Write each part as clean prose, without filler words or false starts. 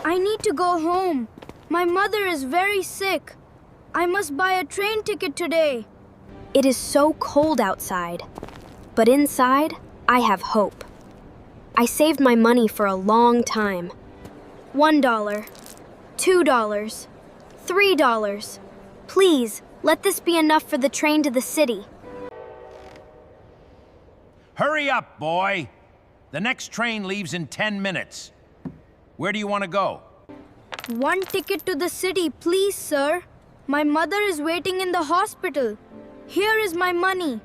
I need to go home. My mother is very sick. I must buy a train ticket today. It is so cold outside, but inside, I have hope. I saved my money for a long time. $1, $2, $3. Please, let this be enough for the train to the city. Hurry up, boy! The next train leaves in 10 minutes. Where do you want to go? One ticket to the city, please, sir. My mother is waiting in the hospital. Here is my money.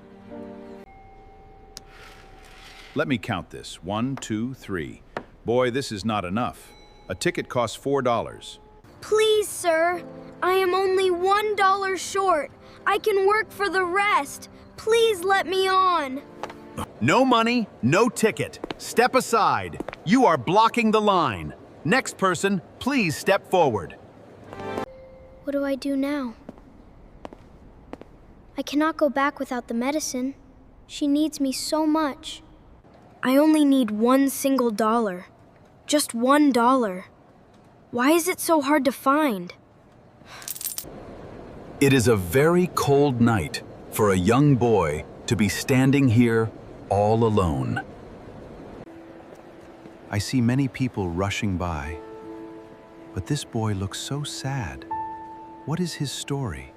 Let me count this. 1, 2, 3. Boy, this is not enough. A ticket costs $4. Please, sir. I am only $1 short. I can work for the rest. Please let me on. No money, no ticket. Step aside. You are blocking the line. Next person, please step forward. What do I do now? I cannot go back without the medicine. She needs me so much. I only need one single dollar. Just $1. Why is it so hard to find? It is a very cold night for a young boy to be standing here all alone. I see many people rushing by, but this boy looks so sad. What is his story?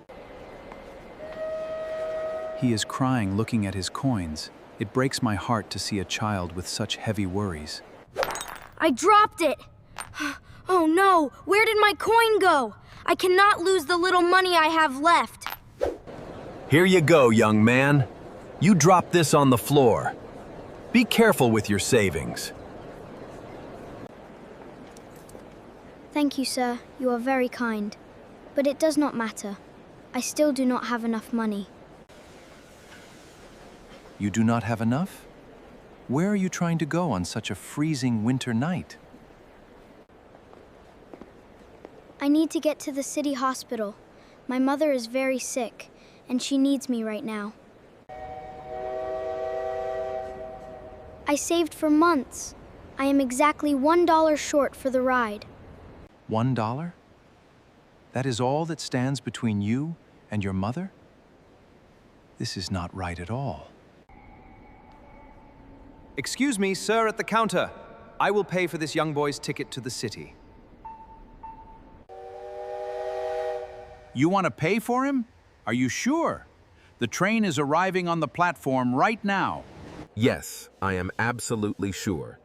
He is crying looking at his coins. It breaks my heart to see a child with such heavy worries. I dropped it. Oh no, where did my coin go? I cannot lose the little money I have left. Here you go, young man. You dropped this on the floor. Be careful with your savings. Thank you, sir. You are very kind. But it does not matter. I still do not have enough money. You do not have enough? Where are you trying to go on such a freezing winter night? I need to get to the city hospital. My mother is very sick, and she needs me right now. I saved for months. I am exactly $1 short for the ride. $1? That is all that stands between you and your mother? This is not right at all. Excuse me, sir, at the counter. I will pay for this young boy's ticket to the city. You want to pay for him? Are you sure? The train is arriving on the platform right now. Yes, I am absolutely sure.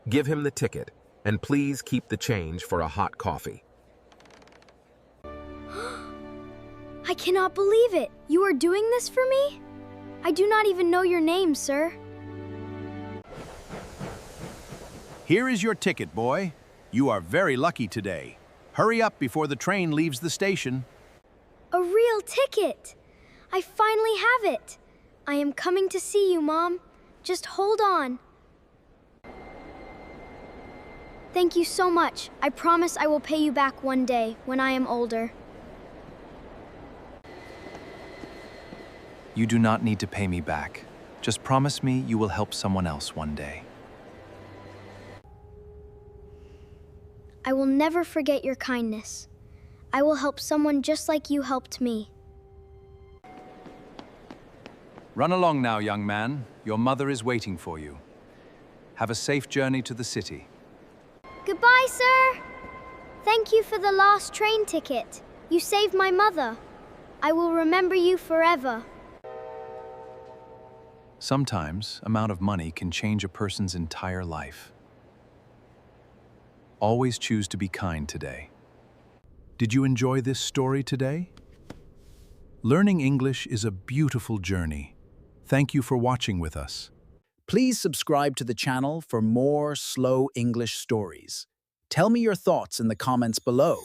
Give him the ticket, and please keep the change for a hot coffee. I cannot believe it. You are doing this for me? I do not even know your name, sir. Here is your ticket, boy. You are very lucky today. Hurry up before the train leaves the station. A real ticket! I finally have it. I am coming to see you, Mom. Just hold on. Thank you so much. I promise I will pay you back one day when I am older. You do not need to pay me back. Just promise me you will help someone else one day. I will never forget your kindness. I will help someone just like you helped me. Run along now, young man. Your mother is waiting for you. Have a safe journey to the city. Goodbye, sir. Thank you for the last train ticket. You saved my mother. I will remember you forever. Sometimes, amount of money can change a person's entire life. Always choose to be kind today. Did you enjoy this story today? Learning English is a beautiful journey. Thank you for watching with us. Please subscribe to the channel for more slow English stories. Tell me your thoughts in the comments below.